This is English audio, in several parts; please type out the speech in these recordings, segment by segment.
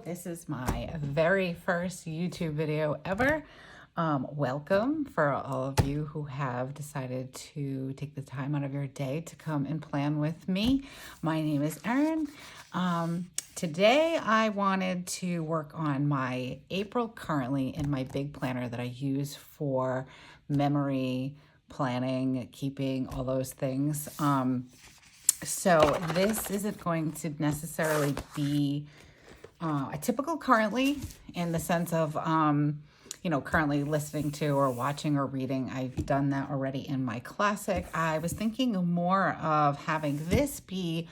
This is my very first YouTube video ever. Welcome for all of you who have decided to take the time out of your day to come and plan with me. My name is Erin. Today I wanted to work on my April currently in my big planner that I use for memory planning, keeping, all those things. So this isn't going to necessarily be a typical currently in the sense of, currently listening to or watching or reading. I've done that already in my classic. I was thinking more of having this be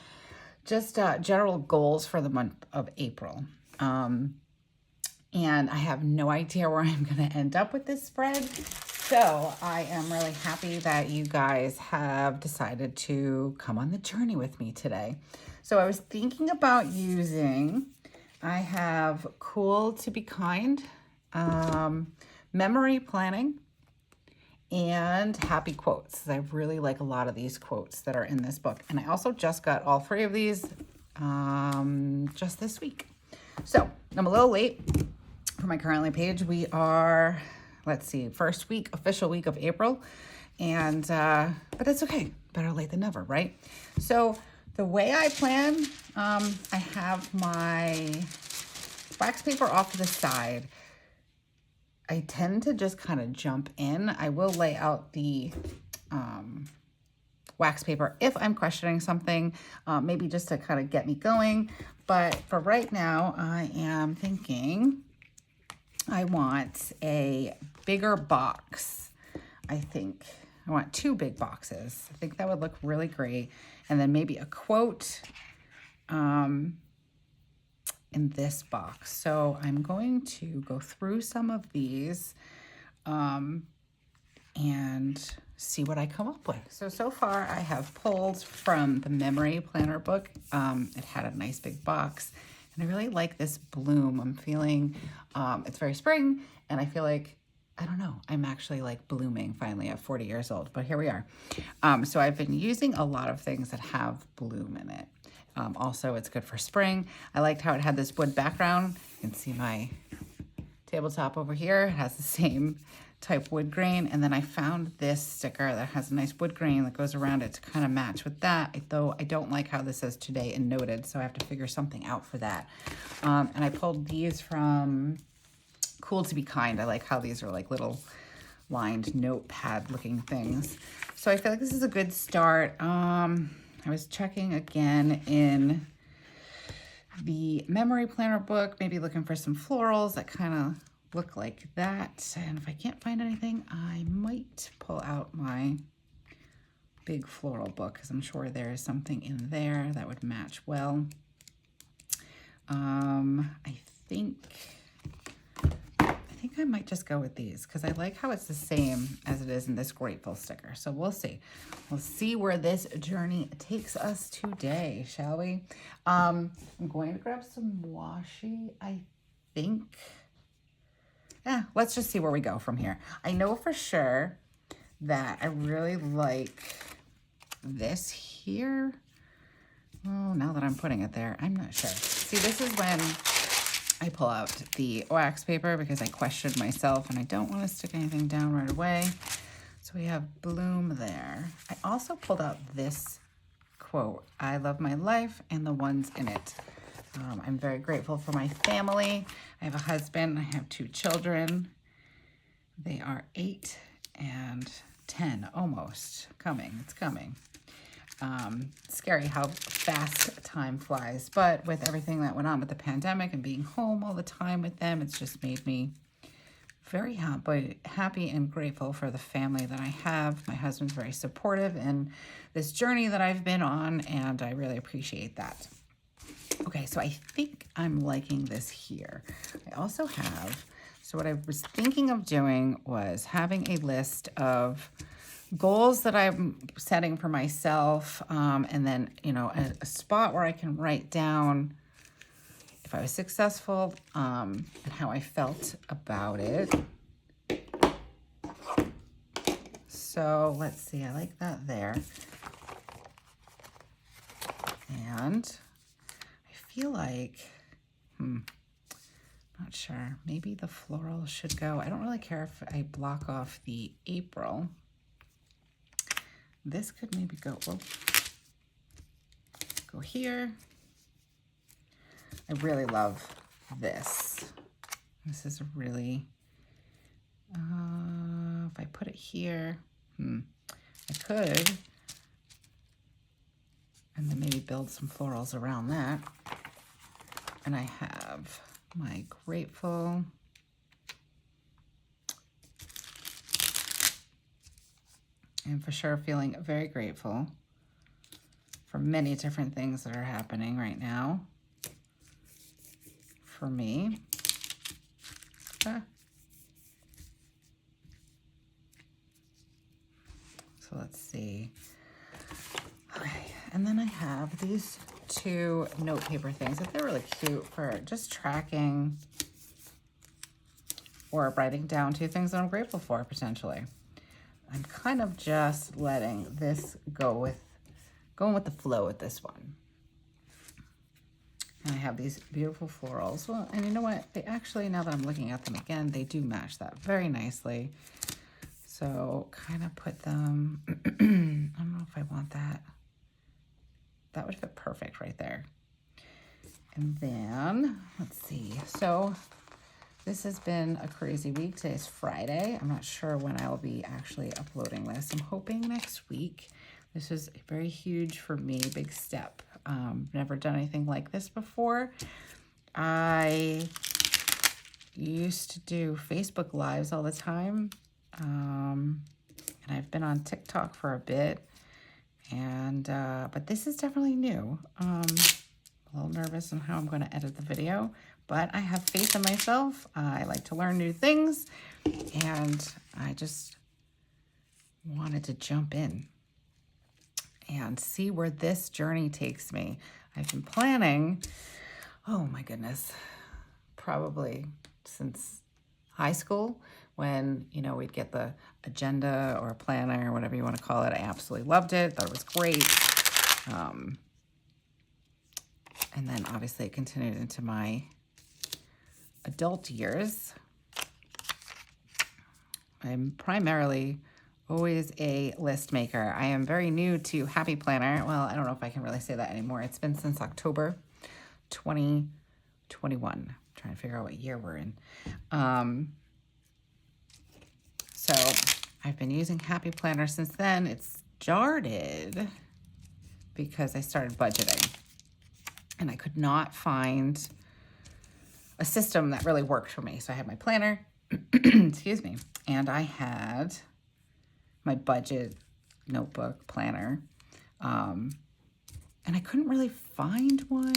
just general goals for the month of April. And I have no idea where I'm going to end up with this spread. So I am really happy that you guys have decided to come on the journey with me today. So I was thinking about I have Cool to Be Kind, memory planning, and happy quotes. I really like a lot of these quotes that are in this book. And I also just got all three of these just this week. So I'm a little late for my currently page. We are, first week, official week of April. And, but it's okay. Better late than never, right? So the way I plan, I have my wax paper off to the side. I tend to just kind of jump in. I will lay out the wax paper if I'm questioning something, maybe just to kind of get me going. But for right now, I am thinking I want a bigger box. I think I want 2 big boxes. I think that would look really great. And then maybe a quote in this box. So I'm going to go through some of these and see what I come up with. So far I have pulled from the memory planner book. It had a nice big box and I really like this bloom. I'm feeling, it's very spring and I feel like, I don't know, I'm actually like blooming finally at 40 years old, but here we are. So I've been using a lot of things that have bloom in it. Also, it's good for spring. I liked how it had this wood background. You can see my tabletop over here. It has the same type wood grain. And then I found this sticker that has a nice wood grain that goes around it to kind of match with that. Though I don't like how this says today and noted, so I have to figure something out for that. And I pulled these from Cool to Be Kind. I like how these are like little lined notepad looking things. So I feel like this is a good start. I was checking again in the memory planner book, maybe looking for some florals that kind of look like that. And if I can't find anything, I might pull out my big floral book because I'm sure there is something in there that would match well. I think I might just go with these because I like how it's the same as it is in this grateful sticker. So we'll see. We'll see where this journey takes us today, shall we? I'm going to grab some washi, I think. Yeah, let's just see where we go from here. I know for sure that I really like this here. Oh, now that I'm putting it there, I'm not sure. See, this is when I pull out the wax paper because I questioned myself and I don't want to stick anything down right away. So we have bloom there. I also pulled out this quote, I love my life and the ones in it. I'm very grateful for my family. I have a husband. I have 2 children. They are 8 and 10, almost coming. It's coming. Scary how fast time flies, but with everything that went on with the pandemic and being home all the time with them, it's just made me very happy and grateful for the family that I have. My husband's very supportive in this journey that I've been on, and I really appreciate that. Okay, so I think I'm liking this here. I also have, so what I was thinking of doing was having a list of goals that I'm setting for myself, and then, a spot where I can write down if I was successful, and how I felt about it. So let's see, I like that there. And I feel like, Not sure. Maybe the floral should go. I don't really care if I block off the April. This could maybe go, oh, go here. I really love this. This is really, if I put it here, I could, and then maybe build some florals around that. And I have my grateful. And for sure feeling very grateful for many different things that are happening right now for me. So let's see. Okay, and then I have these two note paper things that they're really cute for just tracking or writing down two things that I'm grateful for potentially. I'm kind of just letting this going with the flow with this one. And I have these beautiful florals. Well, and you know what? They actually, now that I'm looking at them again, they do match that very nicely. So kind of put them, I don't know if I want that. That would fit perfect right there. And then, let's see. So this has been a crazy week. Today's Friday. I'm not sure when I will be actually uploading this. I'm hoping next week. This is very huge for me, big step. Never done anything like this before. I used to do Facebook Lives all the time. And I've been on TikTok for a bit. And but this is definitely new. A little nervous on how I'm going to edit the video. But I have faith in myself. I like to learn new things. And I just wanted to jump in and see where this journey takes me. I've been planning, oh my goodness, probably since high school when, you know, we'd get the agenda or a planner or whatever you want to call it. I absolutely loved it. Thought it was great. And then obviously it continued into my adult years. I'm primarily always a list maker. I am very new to Happy Planner. Well, I don't know if I can really say that anymore. It's been since October 2021. I'm trying to figure out what year we're in. So I've been using Happy Planner since then. It started because I started budgeting and I could not find a system that really worked for me. So I had my planner, excuse me, and I had my budget notebook planner. And I couldn't really find one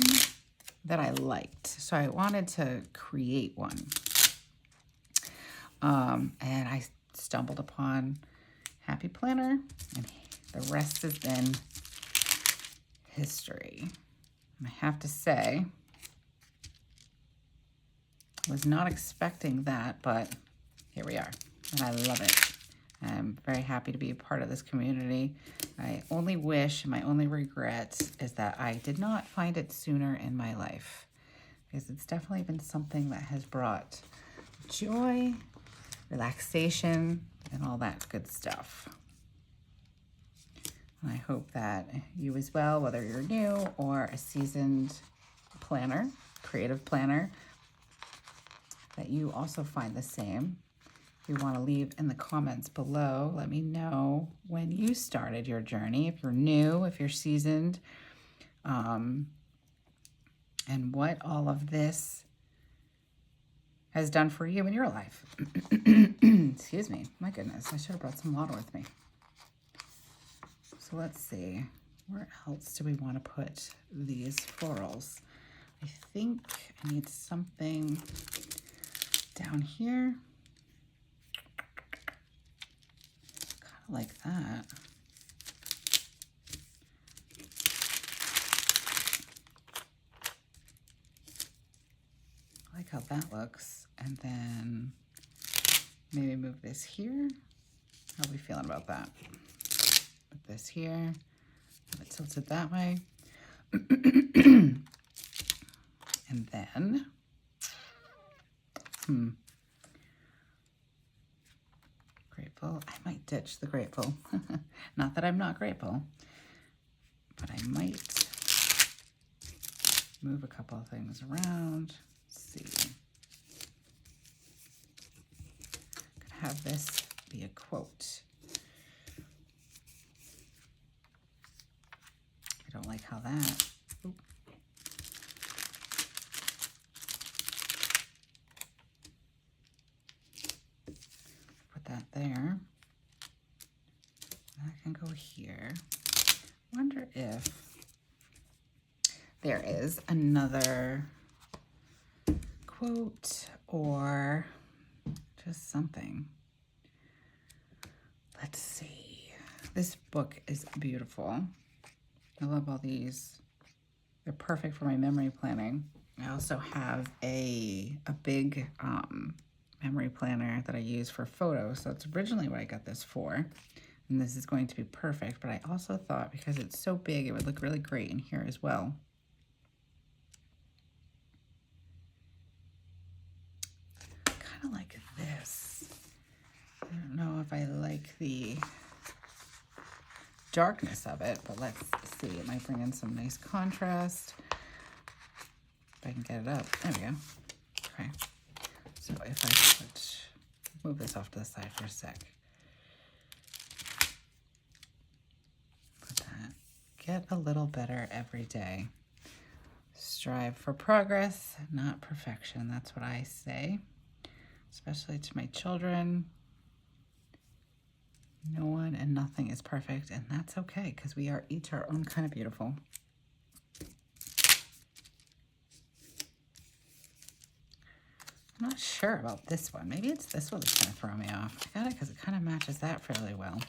that I liked. So I wanted to create one. And I stumbled upon Happy Planner, and the rest has been history. And I have to say, I was not expecting that, but here we are, and I love it. I'm very happy to be a part of this community. I only wish, my only regret is that I did not find it sooner in my life, because it's definitely been something that has brought joy, relaxation, and all that good stuff. And I hope that you as well, whether you're new or a seasoned planner, creative planner, that you also find the same. If you want to leave in the comments below, let me know when you started your journey, if you're new, if you're seasoned, and what all of this has done for you in your life. Excuse me. My goodness, I should have brought some water with me. So let's see. Where else do we want to put these florals? I think I need something down here. Kind of like that. I like how that looks. And then maybe move this here. How are we feeling about that? Put this here. Have it tilted that way. And then Grateful. I might ditch the grateful. Not that I'm not grateful, but I might move a couple of things around. Let's see. Could have this be a quote. I don't like how that. Oop. Put that there. That can go here. Wonder if there is another quote or just something. Let's see. This book is beautiful. I love all these. They're perfect for my memory planning. I also have a big memory planner that I use for photos. So that's originally what I got this for. And this is going to be perfect. But I also thought because it's so big, it would look really great in here as well. Kind of like this. I don't know if I like the darkness of it, but let's see. It might bring in some nice contrast. If I can get it up. There we go. Okay. So if I could move this off to the side for a sec. Put that. Get a little better every day. Strive for progress, not perfection. That's what I say, especially to my children. No one and nothing is perfect, and that's okay because we are each our own kind of beautiful. I'm not sure about this one. Maybe it's this one that's going to throw me off. I got it because it kind of matches that fairly well.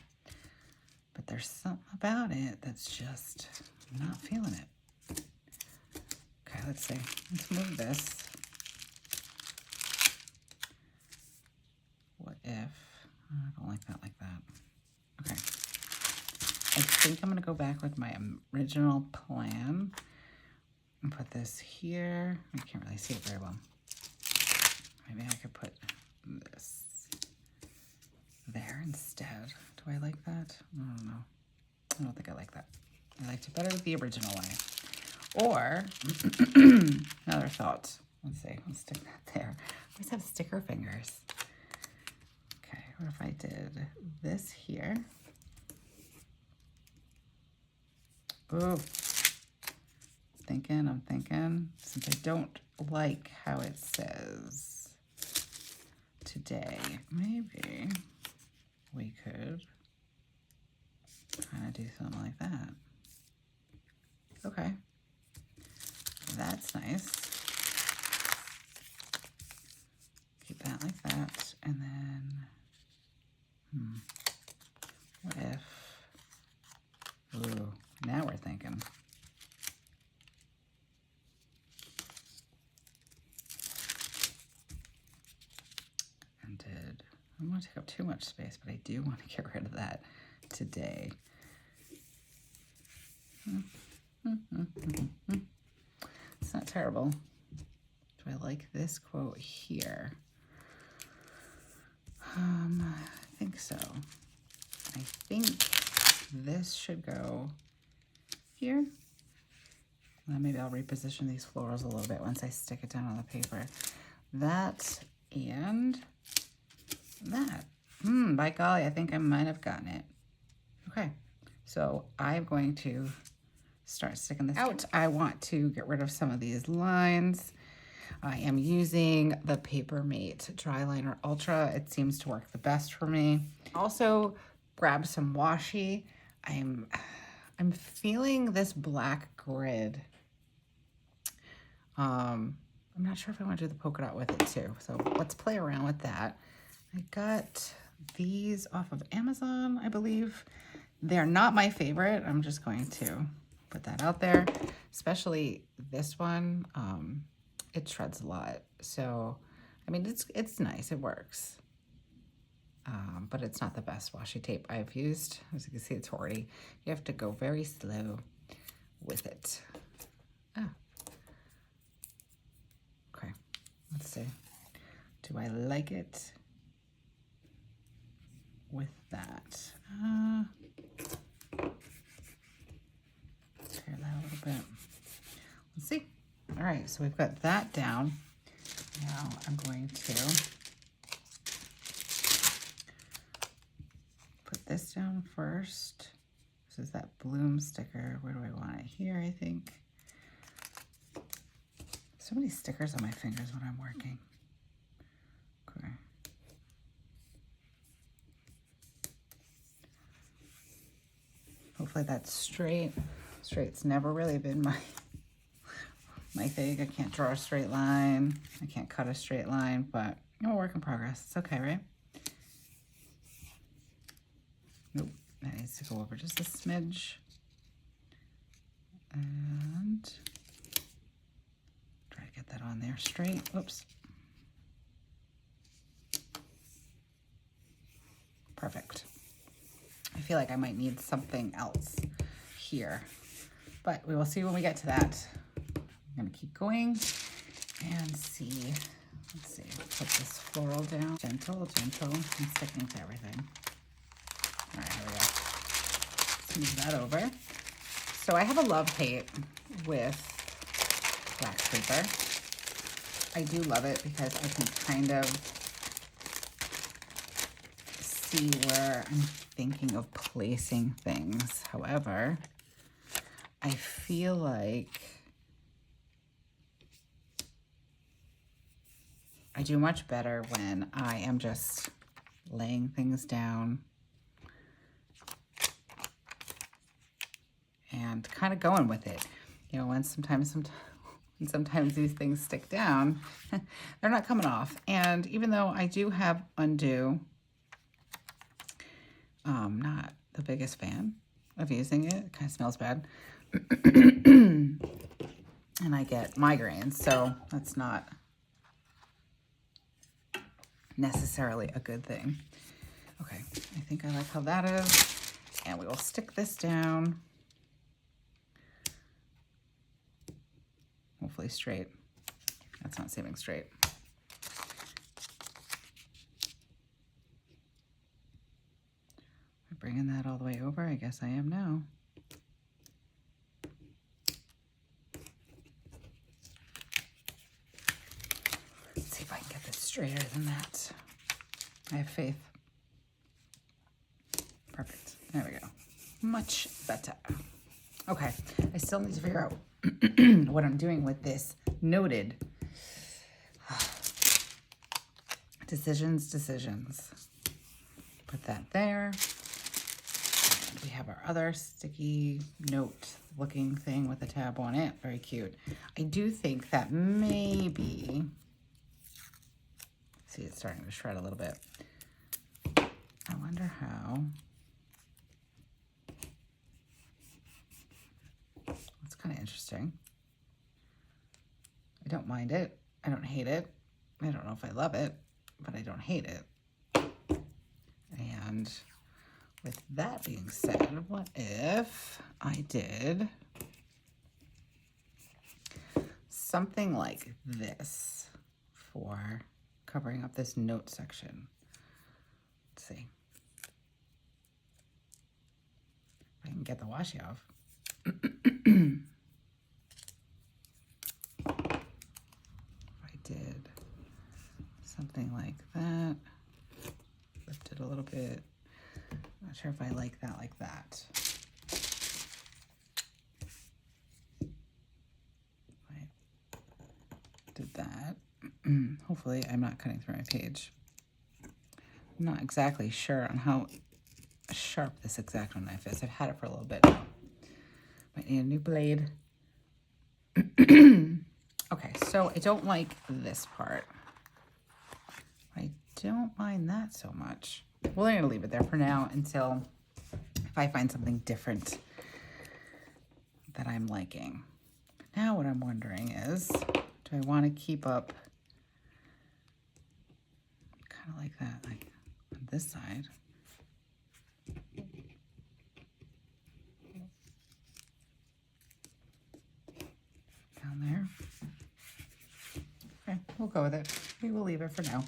But there's something about it that's just, I'm not feeling it. Okay, let's see. Let's move this. What if, I don't like that like that. Okay. I think I'm going to go back with my original plan and put this here. I can't really see it very well. Maybe I could put this there instead. Do I like that? I don't know. I don't think I like that. I liked it better with the original way. Or, another thought. Let's see. Let's stick that there. I always have sticker fingers. Okay, what if I did this here? Ooh. I'm thinking. Since I don't like how it says today, maybe we could kind of do something like that. Okay. That's nice. Keep that like that. And then, what if, ooh, now we're thinking. And I don't want to take up too much space, but I do want to get rid of that today. It's not terrible. Do I like this quote here? I think so. I think this should go here. And then maybe I'll reposition these florals a little bit once I stick it down on the paper. That and that. By golly, I think I might have gotten it. Okay, so I'm going to start sticking this out. I want to get rid of some of these lines. I am using the Paper Mate Dry Liner Ultra. It seems to work the best for me. Also grab some washi. I'm feeling this black grid. I'm not sure if I want to do the polka dot with it too. So let's play around with that. I got these off of Amazon, I believe. They're not my favorite. I'm just going to put that out there, especially this one. It shreds a lot. So, I mean, it's nice, it works. But it's not the best washi tape I've used. As you can see, it's hoardy. You have to go very slow with it. Okay, let's see. Do I like it with that? Tear that a little bit. Let's see. All right, so we've got that down. Now I'm going to put this down first. This is that bloom sticker. Where do I want it? Here, I think. So many stickers on my fingers when I'm working. Okay. Hopefully that's straight. Straight's never really been my thing. I can't draw a straight line. I can't cut a straight line, but I'm a work in progress. It's okay, right? Nope, that needs to go over just a smidge. And try to get that on there straight. Oops. Perfect. I feel like I might need something else here, but we will see when we get to that. I'm gonna keep going and see. Let's see, put this floral down. Gentle, gentle. I'm sticking to everything. All right, here we go. Let's move that over. So I have a love-hate with wax paper. I do love it because I can kind of see where I'm thinking of placing things. However, I feel like I do much better when I am just laying things down and kind of going with it. You know, when sometimes these things stick down, they're not coming off. And even though I do have undo, not the biggest fan of using it. It kind of smells bad. And I get migraines, so that's not necessarily a good thing. Okay, I think I like how that is. And we will stick this down. Hopefully straight. That's not seeming straight. Bringing that all the way over, I guess I am now. Let's see if I can get this straighter than that. I have faith. Perfect. There we go. Much better. Okay, I still need to figure out what I'm doing with this noted. Decisions. Put that there. And we have our other sticky note looking thing with a tab on it. Very cute. I do think that maybe, see, it's starting to shred a little bit. I wonder how. That's kind of interesting. I don't mind it. I don't hate it. I don't know if I love it, but I don't hate it. And with that being said, what if I did something like this for covering up this note section? Let's see. If I can get the washi off. If I did something like that, lift it a little bit. Not sure if I like that. I did that. Hopefully I'm not cutting through my page. I'm not exactly sure on how sharp this X-Acto knife is. I've had it for a little bit now. Might need a new blade. Okay, so I don't like this part. I don't mind that so much. Well, I'm gonna leave it there for now until if I find something different that I'm liking. Now what I'm wondering is, do I want to keep up kind of like that, like on this side? Down there. Okay, we'll go with it. We will leave it for now.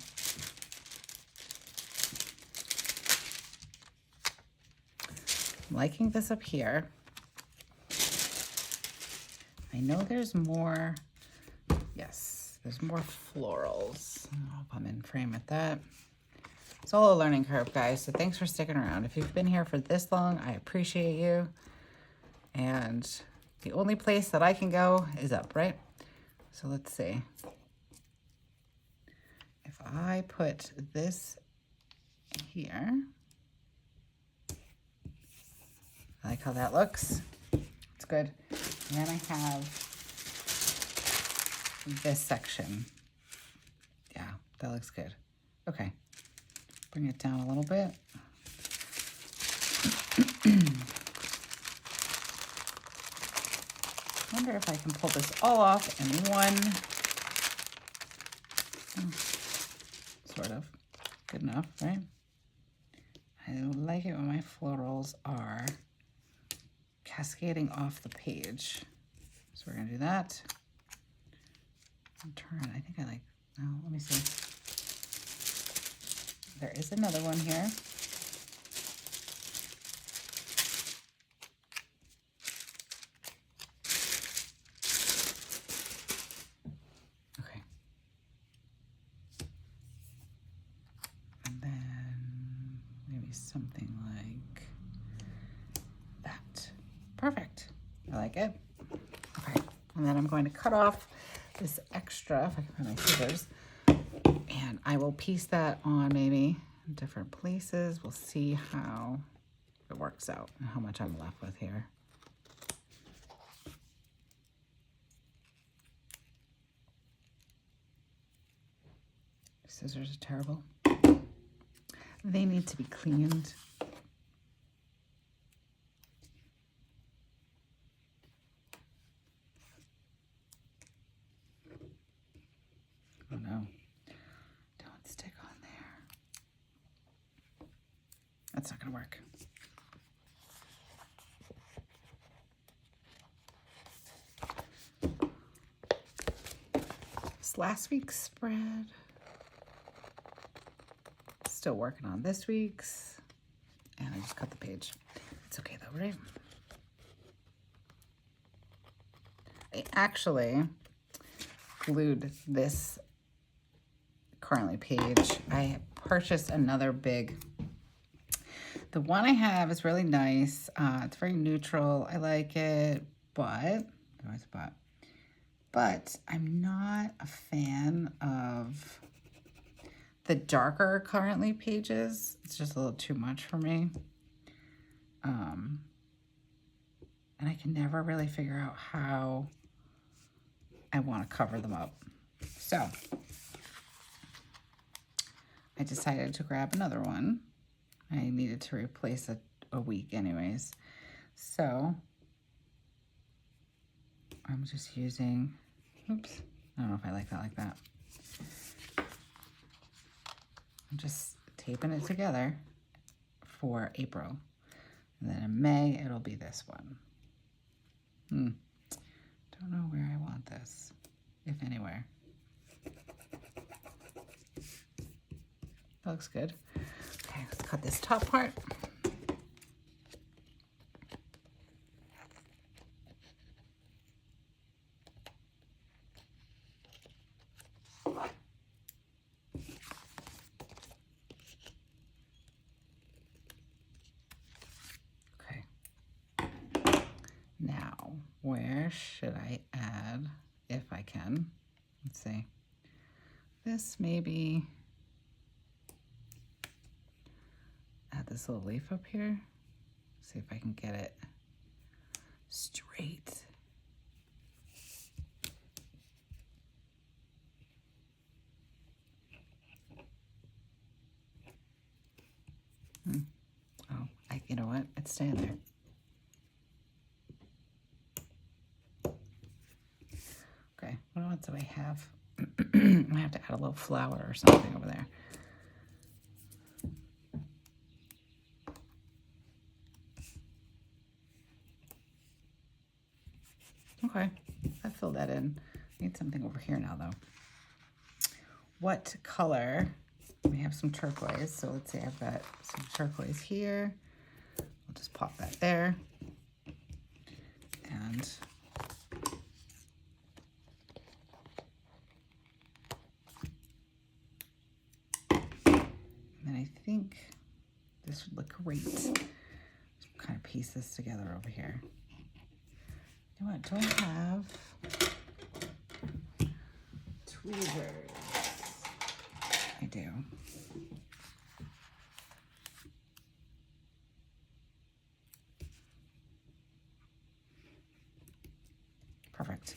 I'm liking this up here. I know there's more. Yes, there's more florals. I hope I'm in frame at that. It's all a learning curve, guys, so thanks for sticking around. If you've been here for this long, I appreciate you. And the only place that I can go is up, right? So let's see. If I put this here, I like how that looks. It's good. And then I have this section. Yeah, that looks good. Okay, bring it down a little bit. I wonder if I can pull this all off in one. Sort of. Good enough, right? I like it when my florals are cascading off the page. So we're gonna do that. And turn, I think I like, oh, let me see. There is another one here. Okay. And then maybe something like that. Perfect. I like it. Okay. And then I'm going to cut off this extra, if I can find my scissors, and I will piece that on maybe in different places. We'll see how it works out and how much I'm left with here. Scissors are terrible. They need to be cleaned. Oh no, don't stick on there. That's not gonna work. It's last week's spread. Still working on this week's. And I just cut the page. It's okay though, right? I actually glued this currently page. I purchased another big. The one I have is really nice. It's very neutral. I like it, but I'm not a fan of the darker currently pages. It's just a little too much for me. And I can never really figure out how I want to cover them up. So I decided to grab another one. I needed to replace a week anyways. So I'm just using, oops, I don't know if I like that. I'm just taping it together for April. And then in May, it'll be this one. Don't know where I want this, if anywhere. That looks good. Okay, let's cut this top part. Okay. Now, where should I add, if I can? Let's see. This maybe. Add this little leaf up here. See if I can get it straight. Oh, you know what? It's staying there. Okay, what else do I have? I have to add a little flower or something over there. Okay, I filled that in. I need something over here now, though. what color. We have some turquoise, so let's see, I've got some turquoise here. I'll just pop that there. And then I think this would look great. Just kind of piece this together over here. You know what, do I have tweezers? I do. Perfect.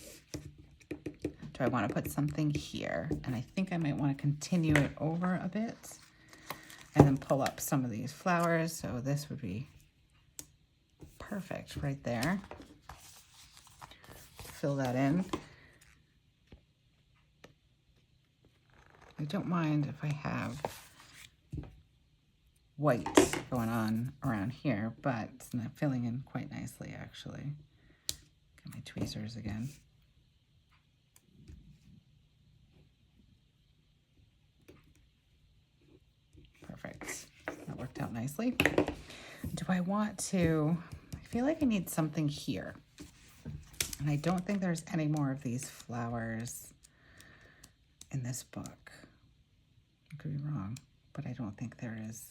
Do I want to put something here? And I think I might want to continue it over a bit and then pull up some of these flowers. So this would be perfect right there. Fill that in. I don't mind if I have white going on around here, but it's not filling in quite nicely actually. Get my tweezers again. Perfect. That worked out nicely. Do I want to, I feel like I need something here. And I don't think there's any more of these flowers in this book. I could be wrong, but I don't think there is.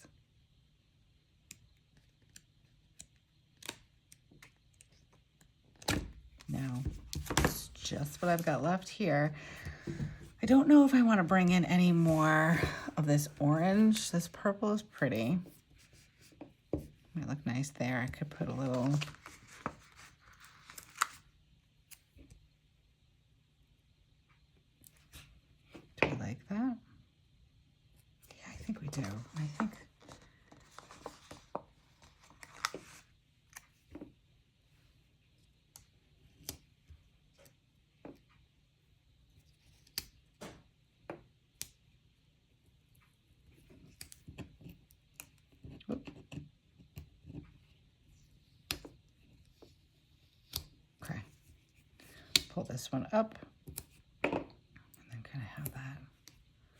No, it's just what I've got left here. I don't know if I want to bring in any more of this orange. This purple is pretty. Might look nice there. I could put a little. Do we like that? Yeah, I think we do. I think. Okay. Pull this one up and then kind of have that.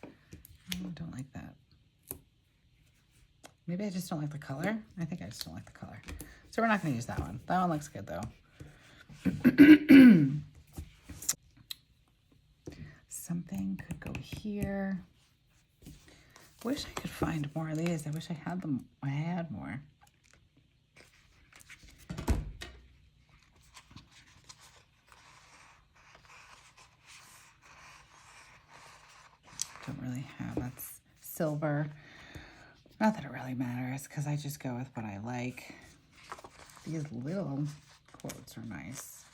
Oh, I don't like that. Maybe I just don't like the color. I think I just don't like the color. So we're not going to use that one. That one looks good though. Something could go here. Wish I could find more of these. I wish I had them. I had more. Don't really have. That's silver. Not that it really matters because I just go with what I like. These little quotes are nice.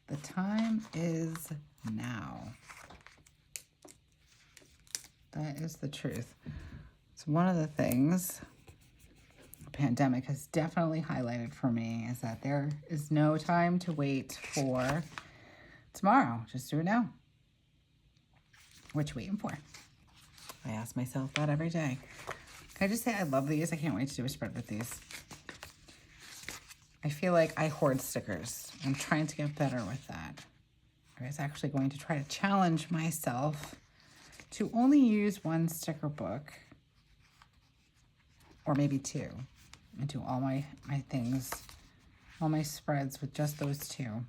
The time is now. That is the truth. So one of the things the pandemic has definitely highlighted for me is that there is no time to wait for tomorrow. Just do it now. What you waiting for? I ask myself that every day. Can I just say I love these? I can't wait to do a spread with these. I feel like I hoard stickers. I'm trying to get better with that. I was actually going to try to challenge myself to only use one sticker book, or maybe two, and do all my things, all my spreads with just those two,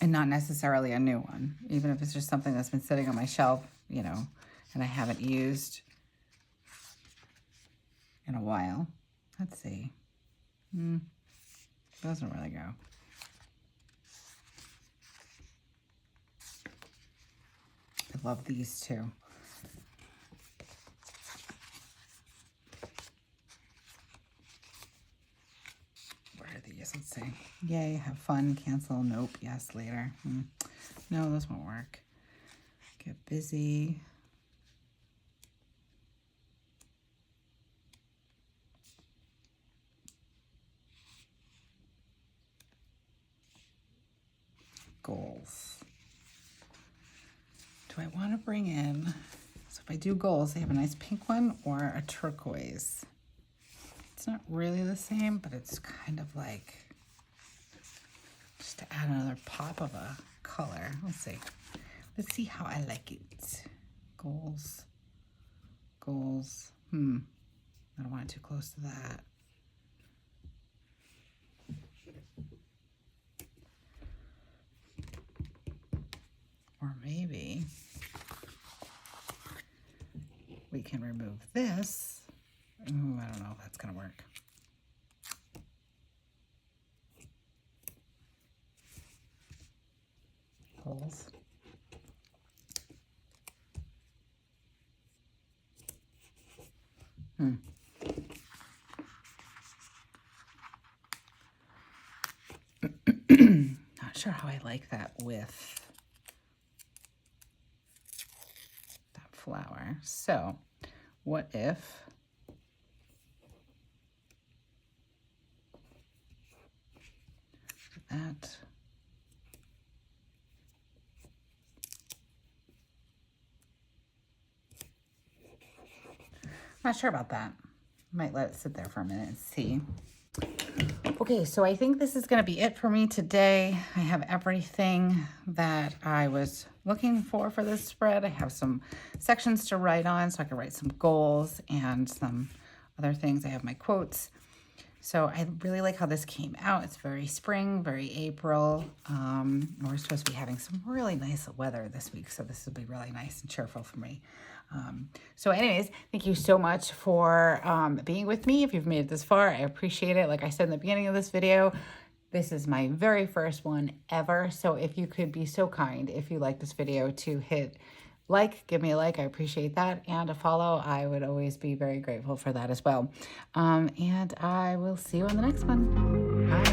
and not necessarily a new one, even if it's just something that's been sitting on my shelf, you know, and I haven't used in a while. Let's see. Doesn't really go. I love these two. Where are these? Let's see. Yay, have fun, cancel, nope, yes, later. No, those won't work. Get busy. Goals. Do I want to bring in, so if I do goals, they have a nice pink one or a turquoise. It's not really the same, but it's kind of like, just to add another pop of a color. Let's see. Let's see how I like it. Goals. I don't want it too close to that. Or maybe we can remove this. Ooh, I don't know if that's going to work. Goals. Not sure how I like that with that flower. So what if that not sure about that. Might let it sit there for a minute and see. Okay, so I think this is going to be it for me today. I have everything that I was looking for this spread. I have some sections to write on so I can write some goals and some other things. I have my quotes. So I really like how this came out. It's very spring, very April. We're supposed to be having some really nice weather this week, so this will be really nice and cheerful for me. So anyways, thank you so much for being with me. If you've made it this far, I appreciate it. Like I said in the beginning of this video, this is my very first one ever. So if you could be so kind, if you like this video, to hit like, give me a like, I appreciate that. And a follow, I would always be very grateful for that as well. And I will see you on the next one. Bye.